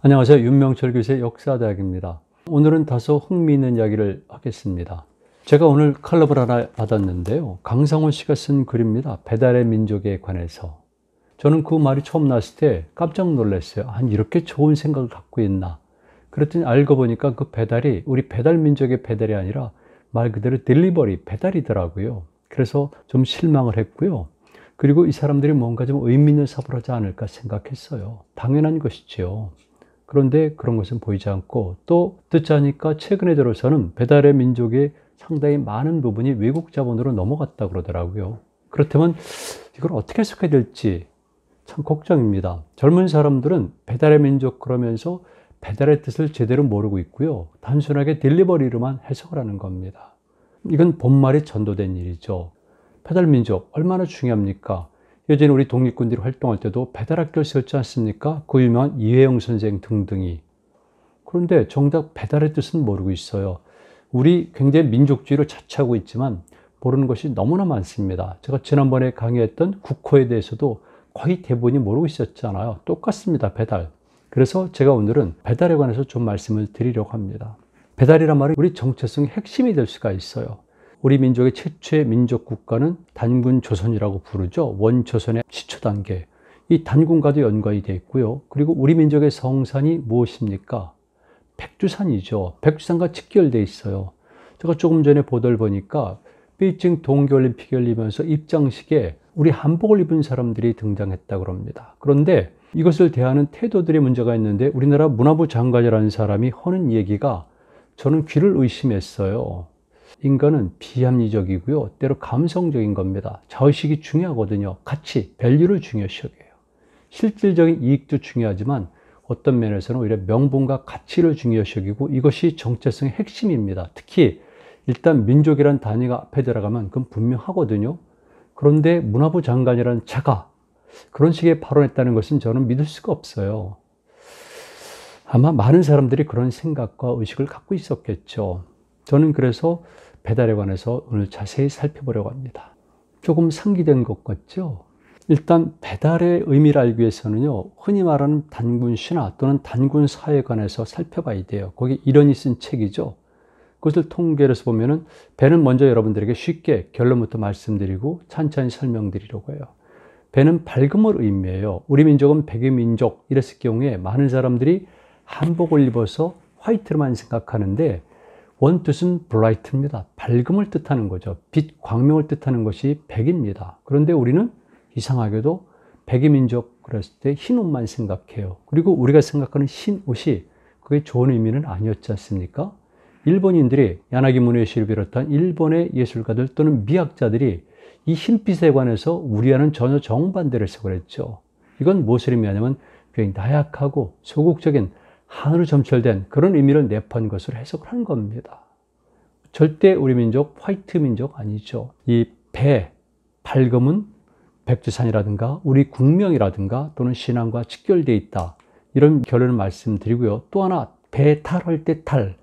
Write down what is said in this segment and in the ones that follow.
안녕하세요. 윤명철 교수의 역사대학입니다. 오늘은 다소 흥미있는 이야기를 하겠습니다. 제가 오늘 칼럼을 하나 받았는데요. 강상원 씨가 쓴 글입니다. 배달의 민족에 관해서. 저는 그 말이 처음 나왔을 때 깜짝 놀랐어요. 아니, 이렇게 좋은 생각을 갖고 있나. 그랬더니 알고 보니까 그 배달이 우리 배달 민족의 배달이 아니라 말 그대로 딜리버리, 배달이더라고요. 그래서 좀 실망을 했고요. 그리고 이 사람들이 뭔가 좀 의미 있는 사업을 하지 않을까 생각했어요. 당연한 것이죠. 그런데 그런 것은 보이지 않고 또 듣지 않으니까 최근에 들어서는 배달의 민족의 상당히 많은 부분이 외국 자본으로 넘어갔다 그러더라고요. 그렇다면 이걸 어떻게 해석해야 될지 참 걱정입니다. 젊은 사람들은 배달의 민족 그러면서 배달의 뜻을 제대로 모르고 있고요. 단순하게 딜리버리로만 해석을 하는 겁니다. 이건 본말이 전도된 일이죠. 배달 민족 얼마나 중요합니까? 예전에 우리 독립군들이 활동할 때도 배달학교를 세웠지 않습니까? 그 유명한 이회영 선생 등등이. 그런데 정작 배달의 뜻은 모르고 있어요. 우리 굉장히 민족주의를 자처하고 있지만 모르는 것이 너무나 많습니다. 제가 지난번에 강의했던 국호에 대해서도 거의 대부분이 모르고 있었잖아요. 똑같습니다. 배달. 그래서 제가 오늘은 배달에 관해서 좀 말씀을 드리려고 합니다. 배달이란 말은 우리 정체성의 핵심이 될 수가 있어요. 우리 민족의 최초의 민족 국가는 단군 조선이라고 부르죠. 원조선의 시초 단계. 이 단군과도 연관이 되어 있고요. 그리고 우리 민족의 성산이 무엇입니까? 백두산이죠. 백두산과 직결되어 있어요. 제가 조금 전에 보도를 보니까 베이징 동계올림픽이 열리면서 입장식에 우리 한복을 입은 사람들이 등장했다고 합니다. 그런데 이것을 대하는 태도들의 문제가 있는데 우리나라 문화부 장관이라는 사람이 하는 얘기가 저는 귀를 의심했어요. 인간은 비합리적이고요. 때로 감성적인 겁니다. 자의식이 중요하거든요. 가치, 밸류를 중요시 여겨요. 실질적인 이익도 중요하지만 어떤 면에서는 오히려 명분과 가치를 중요시 여기고 이것이 정체성의 핵심입니다. 특히 일단 민족이라는 단위가 앞에 들어가면 그건 분명하거든요. 그런데 문화부 장관이라는 자가 그런 식의 발언했다는 것은 저는 믿을 수가 없어요. 아마 많은 사람들이 그런 생각과 의식을 갖고 있었겠죠. 저는 그래서 배달에 관해서 오늘 자세히 살펴보려고 합니다. 조금 상기된 것 같죠? 일단 배달의 의미를 알기 위해서는요, 흔히 말하는 단군 신화 또는 단군 사회에 관해서 살펴봐야 돼요. 거기 이런이 쓴 책이죠. 그것을 통계를 해서 보면은 배는 먼저 여러분들에게 쉽게 결론부터 말씀드리고 찬찬히 설명드리려고 해요. 배는 밝음을 의미해요. 우리 민족은 백의 민족 이랬을 경우에 많은 사람들이 한복을 입어서 화이트로만 생각하는데 원뜻은 브라이트입니다. 밝음을 뜻하는 거죠. 빛, 광명을 뜻하는 것이 백입니다. 그런데 우리는 이상하게도 백의 민족 그랬을 때 흰 옷만 생각해요. 그리고 우리가 생각하는 흰 옷이 그게 좋은 의미는 아니었지 않습니까? 일본인들이 야나기 무네시를 비롯한 일본의 예술가들 또는 미학자들이 이 흰빛에 관해서 우리와는 전혀 정반대로 해석을 했죠. 이건 무엇을 의미하냐면 굉장히 나약하고 소극적인 한으로 점철된 그런 의미를 내포한 것으로 해석을 한 겁니다. 절대 우리 민족 화이트 민족 아니죠. 이 배, 밝음은 백두산이라든가 우리 국명이라든가 또는 신앙과 직결되어 있다. 이런 결론을 말씀드리고요. 또 하나 배탈할 때 탈.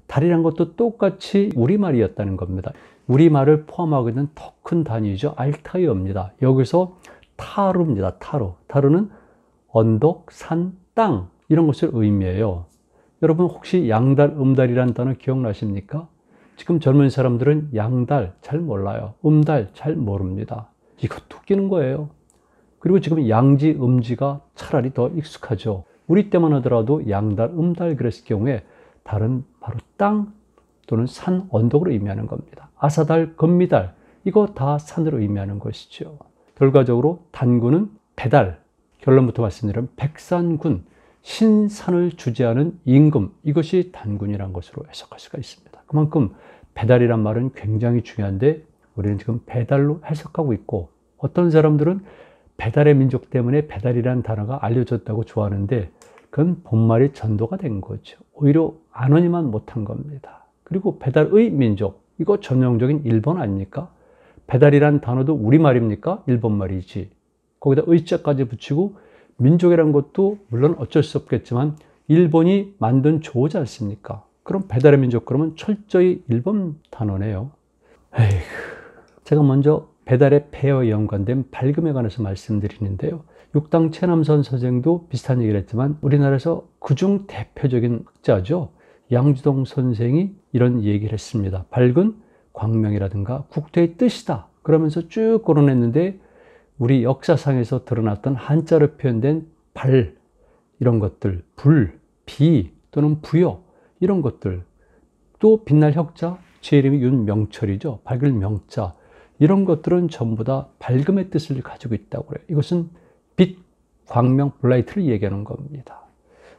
달이란 것도 똑같이 우리말이었다는 겁니다. 우리말을 포함하고 있는 더 큰 단위죠. 알타이어입니다. 여기서 타루입니다. 타루. 타루는 언덕, 산, 땅 이런 것을 의미해요. 여러분 혹시 양달, 음달이라는 단어 기억나십니까? 지금 젊은 사람들은 양달 잘 몰라요. 음달 잘 모릅니다. 이것도 웃기는 거예요. 그리고 지금 양지, 음지가 차라리 더 익숙하죠. 우리 때만 하더라도 양달, 음달 그랬을 경우에 달은 바로 땅 또는 산, 언덕으로 의미하는 겁니다. 아사달, 금미달 이거 다 산으로 의미하는 것이죠. 결과적으로 단군은 배달, 결론부터 말씀드리면 백산군, 신산을 주재하는 임금 이것이 단군이라는 것으로 해석할 수가 있습니다. 그만큼 배달이란 말은 굉장히 중요한데 우리는 지금 배달로 해석하고 있고 어떤 사람들은 배달의 민족 때문에 배달이라는 단어가 알려졌다고 좋아하는데 그건 본말이 전도가 된 거죠. 오히려 안언니만 못한 겁니다. 그리고 배달의 민족 이거 전형적인 일본 아닙니까? 배달이란 단어도 우리말입니까? 일본말이지. 거기다 의자까지 붙이고 민족이라는 것도 물론 어쩔 수 없겠지만 일본이 만든 조어지 않습니까? 그럼 배달의 민족 그러면 철저히 일본 단어네요. 에이구. 제가 먼저 배달의 배와 연관된 밝음에 관해서 말씀드리는데요. 육당 최남선 선생도 비슷한 얘기를 했지만 우리나라에서 그중 대표적인 학자죠. 양주동 선생이 이런 얘기를 했습니다. 밝은 광명이라든가 국토의 뜻이다. 그러면서 쭉 거론했는데 우리 역사상에서 드러났던 한자로 표현된 발, 이런 것들, 불, 비 또는 부여 이런 것들, 또 빛날 혁자, 제 이름이 윤명철이죠. 밝을 명자, 이런 것들은 전부 다 밝음의 뜻을 가지고 있다고 그래요. 이것은 빛, 광명, 블라이트를 얘기하는 겁니다.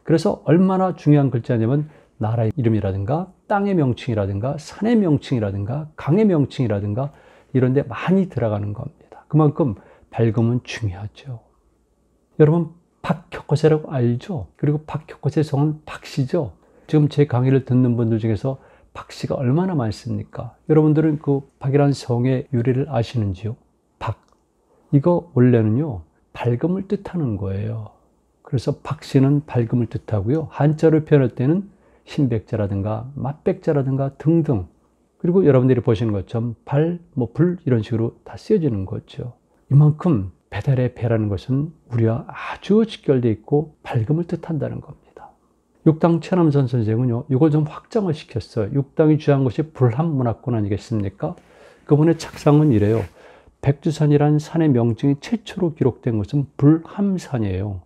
그래서 얼마나 중요한 글자냐면 나라의 이름이라든가 땅의 명칭이라든가 산의 명칭이라든가 강의 명칭이라든가 이런 데 많이 들어가는 겁니다. 그만큼 밝음은 중요하죠. 여러분 박혁거세라고 알죠? 그리고 박혁거세 성은 박씨죠. 지금 제 강의를 듣는 분들 중에서 박씨가 얼마나 많습니까? 여러분들은 그 박이라는 성의 유래를 아시는지요? 박. 이거 원래는요, 밝음을 뜻하는 거예요. 그래서 박씨는 밝음을 뜻하고요. 한자로 표현할 때는 신백자라든가 맛백자라든가 등등. 그리고 여러분들이 보시는 것처럼 발, 불 이런 식으로 다 쓰여지는 거죠. 이만큼 배달의 배라는 것은 우리와 아주 직결되어 있고 밝음을 뜻한다는 겁니다. 육당 최남선 선생은요, 이걸 좀 확장을 시켰어요. 육당이 주장한 것이 불합문화권 아니겠습니까? 그분의 착상은 이래요. 백두산이라는 산의 명칭이 최초로 기록된 것은 불함산이에요.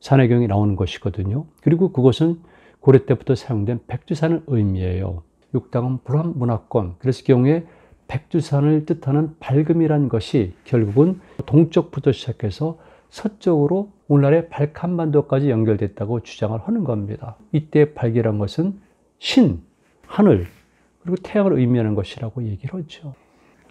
산해경이 나오는 것이거든요. 그리고 그것은 고려 때부터 사용된 백두산을 의미해요. 육당은 불합문화권, 그래서 경우에 백두산을 뜻하는 밝음이란 것이 결국은 동쪽부터 시작해서 서쪽으로 오늘날의 발칸반도까지 연결됐다고 주장을 하는 겁니다. 이때 발기란 것은 신, 하늘, 그리고 태양을 의미하는 것이라고 얘기를 하죠.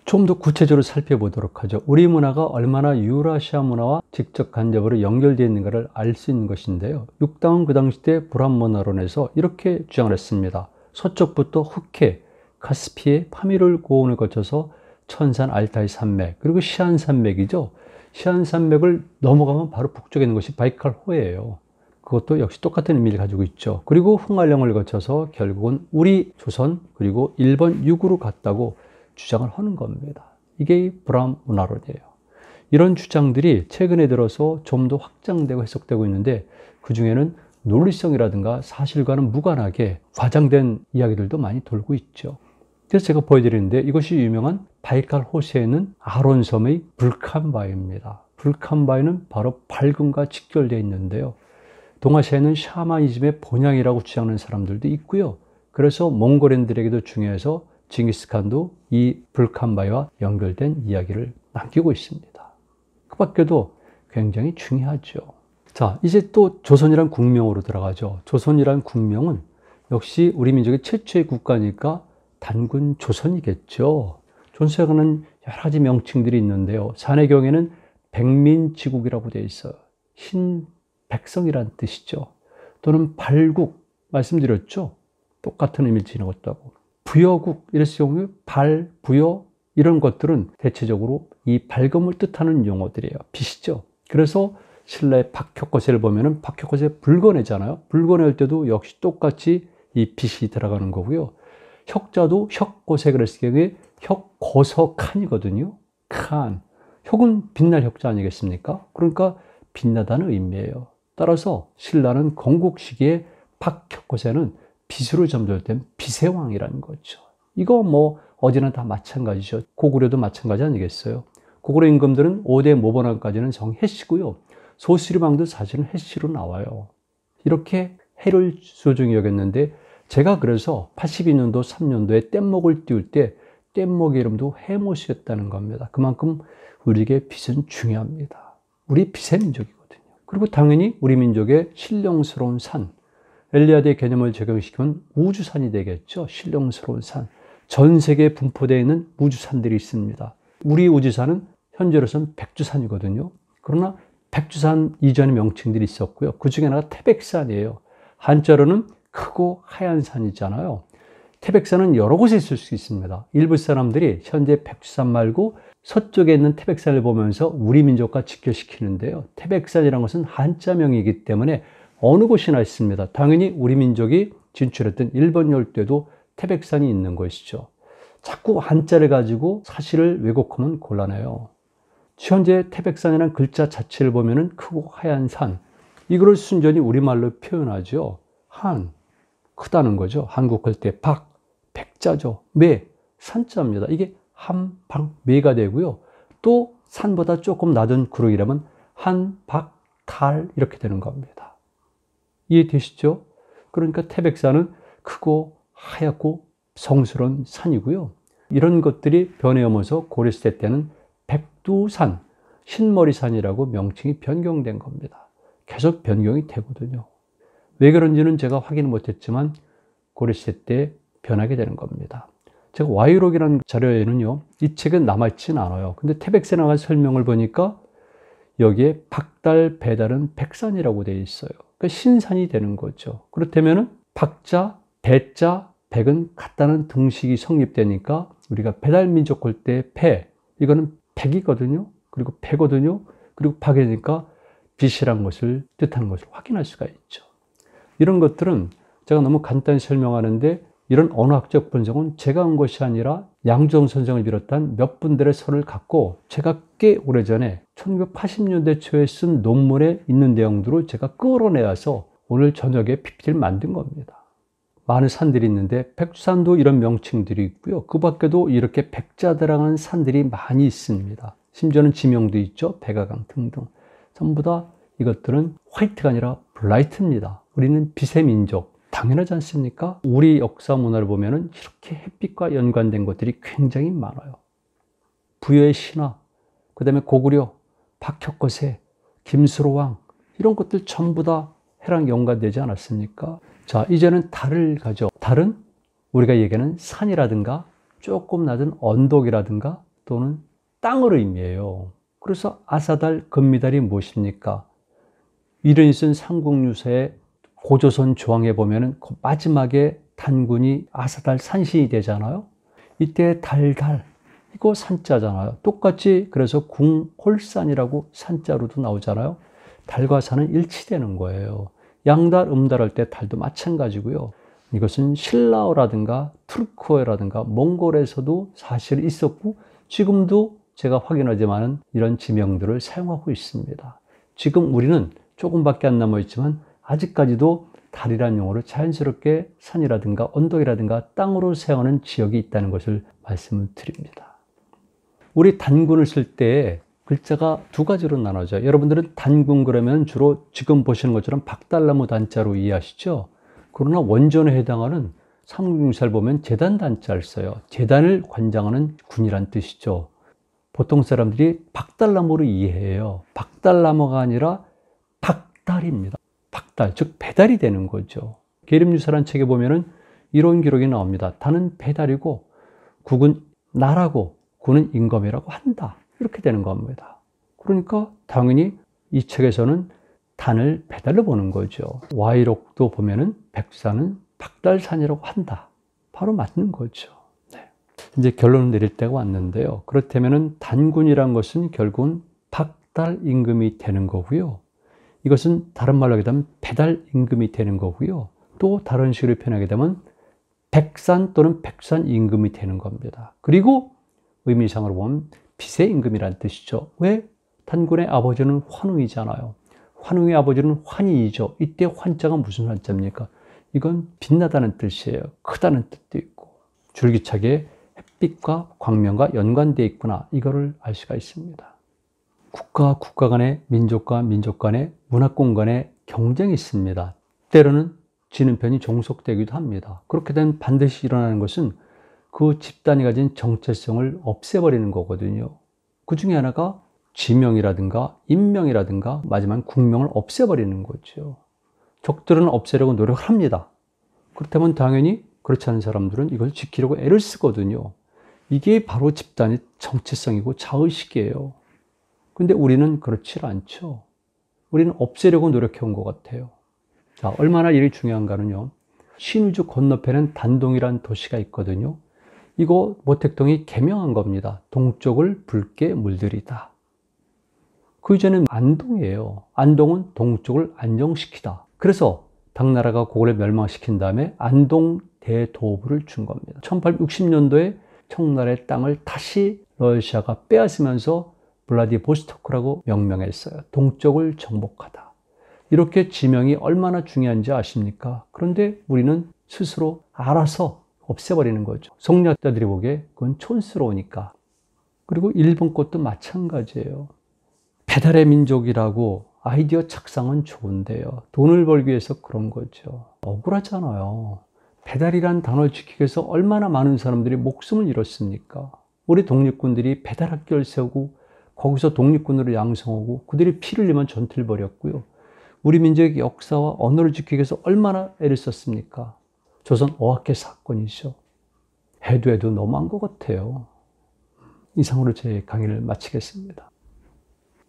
좀 더 구체적으로 살펴보도록 하죠. 우리 문화가 얼마나 유라시아 문화와 직접 간접으로 연결되어 있는가를 알 수 있는 것인데요. 육당은 그 당시 때 불합문화론에서 이렇게 주장을 했습니다. 서쪽부터 흑해, 카스피해, 파미르 고원을 거쳐서 천산 알타이 산맥, 그리고 시안 산맥이죠. 시안 산맥을 넘어가면 바로 북쪽에 있는 것이 바이칼호예요. 그것도 역시 똑같은 의미를 가지고 있죠. 그리고 흥알령을 거쳐서 결국은 우리 조선 그리고 일본 육으로 갔다고 주장을 하는 겁니다. 이게 불합문화론이에요. 이런 주장들이 최근에 들어서 좀 더 확장되고 해석되고 있는데 그 중에는 논리성이라든가 사실과는 무관하게 과장된 이야기들도 많이 돌고 있죠. 그래서 제가 보여드리는데 이것이 유명한 바이칼호시에 있는 아론섬의 불칸바위입니다. 불칸바위는 바로 밝음과 직결되어 있는데요. 동아시아에는 샤머니즘의 본향이라고 주장하는 사람들도 있고요. 그래서 몽골인들에게도 중요해서 징기스칸도 이 불칸바위와 연결된 이야기를 남기고 있습니다. 그 밖에도 굉장히 중요하죠. 자, 이제 또 조선이란 국명으로 들어가죠. 조선이란 국명은 역시 우리 민족의 최초의 국가니까 단군 조선이겠죠. 조선에는 여러 가지 명칭들이 있는데요. 산해경에는 백민지국이라고 되어 있어요. 신백성이란 뜻이죠. 또는 발국, 말씀드렸죠. 똑같은 의미를 지니고 있다고. 부여국, 이랬을 경우에 발, 부여 이런 것들은 대체적으로 이 밝음을 뜻하는 용어들이에요. 빛이죠. 그래서 신라의 박혁거세를 보면은 박혁거세 불건해잖아요. 불건해할 때도 역시 똑같이 이 빛이 들어가는 거고요. 혁자도 혁고세 그랬을 경우에 혁고서칸이거든요. 칸. 혁은 빛날 혁자 아니겠습니까? 그러니까 빛나다는 의미예요. 따라서 신라는 건국 시기에 박혁거세는 빛으로 점철된 빛의 왕이라는 거죠. 이거 어디나 다 마찬가지죠. 고구려도 마찬가지 아니겠어요? 고구려 임금들은 5대 모번왕까지는 정해씨고요. 소수리방도 사실은 해씨로 나와요. 이렇게 해를 소중히 여겼는데 제가 그래서 82년도, 3년도에 뗏목을 띄울 때 뗏목의 이름도 해못이었다는 겁니다. 그만큼 우리에게 빛은 중요합니다. 우리 빛의 민족이거든요. 그리고 당연히 우리 민족의 신령스러운 산, 엘리아드의 개념을 적용시키면 우주산이 되겠죠. 신령스러운 산. 전 세계에 분포되어 있는 우주산들이 있습니다. 우리 우주산은 현재로서는 백두산이거든요. 그러나 백두산 이전의 명칭들이 있었고요. 그 중에 하나가 태백산이에요. 한자로는 크고 하얀 산이잖아요. 태백산은 여러 곳에 있을 수 있습니다. 일부 사람들이 현재 백두산 말고 서쪽에 있는 태백산을 보면서 우리 민족과 직결시키는데요. 태백산이라는 것은 한자명이기 때문에 어느 곳이나 있습니다. 당연히 우리 민족이 진출했던 일본 열도에도 태백산이 있는 것이죠. 자꾸 한자를 가지고 사실을 왜곡하면 곤란해요. 현재 태백산이라는 글자 자체를 보면은 크고 하얀 산. 이거를 순전히 우리말로 표현하죠. 한, 크다는 거죠. 한국 할 때 박, 백자죠. 매, 산자입니다. 이게 한, 박, 매가 되고요. 또 산보다 조금 낮은 구름이라면 한, 박, 달 이렇게 되는 겁니다. 이해되시죠? 그러니까 태백산은 크고 하얗고 성스러운 산이고요. 이런 것들이 변해오면서 고려시대 때는 백두산, 흰머리산이라고 명칭이 변경된 겁니다. 계속 변경이 되거든요. 왜 그런지는 제가 확인 못했지만 고려시대 때 변하게 되는 겁니다. 제가 와유록이라는 자료에는요, 이 책은 남아있진 않아요. 근데 태백산에 관한 설명을 보니까 여기에 박달, 배달은 백산이라고 되어 있어요. 그러니까 신산이 되는 거죠. 그렇다면 박자, 배자, 백은 같다는 등식이 성립되니까 우리가 배달민족 할 때 배, 이거는 백이거든요. 그리고 배거든요. 그리고 박이니까 빛이란 것을 뜻하는 것을 확인할 수가 있죠. 이런 것들은 제가 너무 간단히 설명하는데 이런 언어학적 분석은 제가 한 것이 아니라 양정 선생을 비롯한 몇 분들의 설을 갖고 제가 꽤 오래전에 1980년대 초에 쓴 논문에 있는 내용들을 제가 끌어내어서 오늘 저녁에 PPT를 만든 겁니다. 많은 산들이 있는데 백두산도 이런 명칭들이 있고요. 그 밖에도 이렇게 백자들하는 산들이 많이 있습니다. 심지어는 지명도 있죠. 백아강 등등. 전부 다 이것들은 화이트가 아니라 블라이트입니다. 우리는 빛의 민족. 당연하지 않습니까? 우리 역사 문화를 보면은 이렇게 햇빛과 연관된 것들이 굉장히 많아요. 부여의 신화, 그 다음에 고구려, 박혁거세, 김수로왕, 이런 것들 전부 다 해랑 연관되지 않았습니까? 자, 이제는 달을 가죠. 달은 우리가 얘기하는 산이라든가 조금 낮은 언덕이라든가 또는 땅을 의미해요. 그래서 아사달, 금미달이 무엇입니까? 이른이 쓴 삼국유사의 고조선 조항에 보면은 그 마지막에 단군이 아사달 산신이 되잖아요. 이때 달달 이거 산자잖아요. 똑같이 그래서 궁홀산이라고 산자로도 나오잖아요. 달과 산은 일치되는 거예요. 양달, 음달 할 때 달도 마찬가지고요. 이것은 신라어라든가 투르크어라든가 몽골에서도 사실 있었고 지금도 제가 확인하지만 이런 지명들을 사용하고 있습니다. 지금 우리는 조금밖에 안 남아있지만 아직까지도 달이라는 용어를 자연스럽게 산이라든가 언덕이라든가 땅으로 사용하는 지역이 있다는 것을 말씀을 드립니다. 우리 단군을 쓸 때 글자가 두 가지로 나눠져요. 여러분들은 단군 그러면 주로 지금 보시는 것처럼 박달나무 단자로 이해하시죠? 그러나 원전에 해당하는 삼국유사를 보면 제단 단자를 써요. 제단을 관장하는 군이란 뜻이죠. 보통 사람들이 박달나무로 이해해요. 박달나무가 아니라 박달입니다. 박달, 즉 배달이 되는 거죠. 계림유사라는 책에 보면은 이런 기록이 나옵니다. 단은 배달이고 국은 나라고 군은 임금이라고 한다. 이렇게 되는 겁니다. 그러니까 당연히 이 책에서는 단을 배달로 보는 거죠. 와이록도 보면은 백두산은 박달산이라고 한다. 바로 맞는 거죠. 네. 이제 결론을 내릴 때가 왔는데요. 그렇다면은 단군이란 것은 결국은 박달 임금이 되는 거고요. 이것은 다른 말로 하게 되면 배달 임금이 되는 거고요. 또 다른 식으로 표현하게 되면 백산 또는 백산 임금이 되는 겁니다. 그리고 의미상으로 보면 빛의 임금이라는 뜻이죠. 왜? 단군의 아버지는 환웅이잖아요. 환웅의 아버지는 환희이죠. 이때 환자가 무슨 환자입니까? 이건 빛나다는 뜻이에요. 크다는 뜻도 있고 줄기차게 햇빛과 광명과 연관되어 있구나. 이거를 알 수가 있습니다. 국가와 국가 간에 민족과 민족 간에 문화권 간에 경쟁이 있습니다. 때로는 지는 편이 종속되기도 합니다. 그렇게 되면 반드시 일어나는 것은 그 집단이 가진 정체성을 없애버리는 거거든요. 그 중에 하나가 지명이라든가 인명이라든가 마지막 국명을 없애버리는 거죠. 적들은 없애려고 노력을 합니다. 그렇다면 당연히 그렇지 않은 사람들은 이걸 지키려고 애를 쓰거든요. 이게 바로 집단의 정체성이고 자의식이에요. 근데 우리는 그렇지 않죠. 우리는 없애려고 노력해온 것 같아요. 자, 얼마나 일이 중요한가는요. 신우주 건너편엔 단동이라는 도시가 있거든요. 이거 모택동이 개명한 겁니다. 동쪽을 붉게 물들이다. 그 이전엔 안동이에요. 안동은 동쪽을 안정시키다. 그래서 당나라가 그걸 멸망시킨 다음에 안동 대도부를 준 겁니다. 1860년도에 청나라의 땅을 다시 러시아가 빼앗으면서 블라디보스토크라고 명명했어요. 동쪽을 정복하다. 이렇게 지명이 얼마나 중요한지 아십니까? 그런데 우리는 스스로 알아서 없애버리는 거죠. 성리학자들이 보기에 그건 촌스러우니까. 그리고 일본 것도 마찬가지예요. 배달의 민족이라고 아이디어 착상은 좋은데요. 돈을 벌기 위해서 그런 거죠. 억울하잖아요. 배달이란 단어를 지키기 위해서 얼마나 많은 사람들이 목숨을 잃었습니까? 우리 독립군들이 배달학교를 세우고 거기서 독립군으로 양성하고 그들이 피를 흘리면 전투를 벌였고요. 우리 민족의 역사와 언어를 지키기 위해서 얼마나 애를 썼습니까? 조선 어학계 사건이죠. 해도 너무한 것 같아요. 이상으로 제 강의를 마치겠습니다.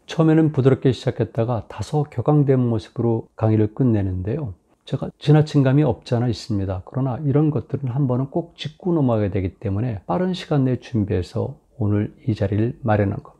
처음에는 부드럽게 시작했다가 다소 격앙된 모습으로 강의를 끝내는데요. 제가 지나친 감이 없지 않아 있습니다. 그러나 이런 것들은 한 번은 꼭 짚고 넘어가야 되기 때문에 빠른 시간 내에 준비해서 오늘 이 자리를 마련한 겁니다.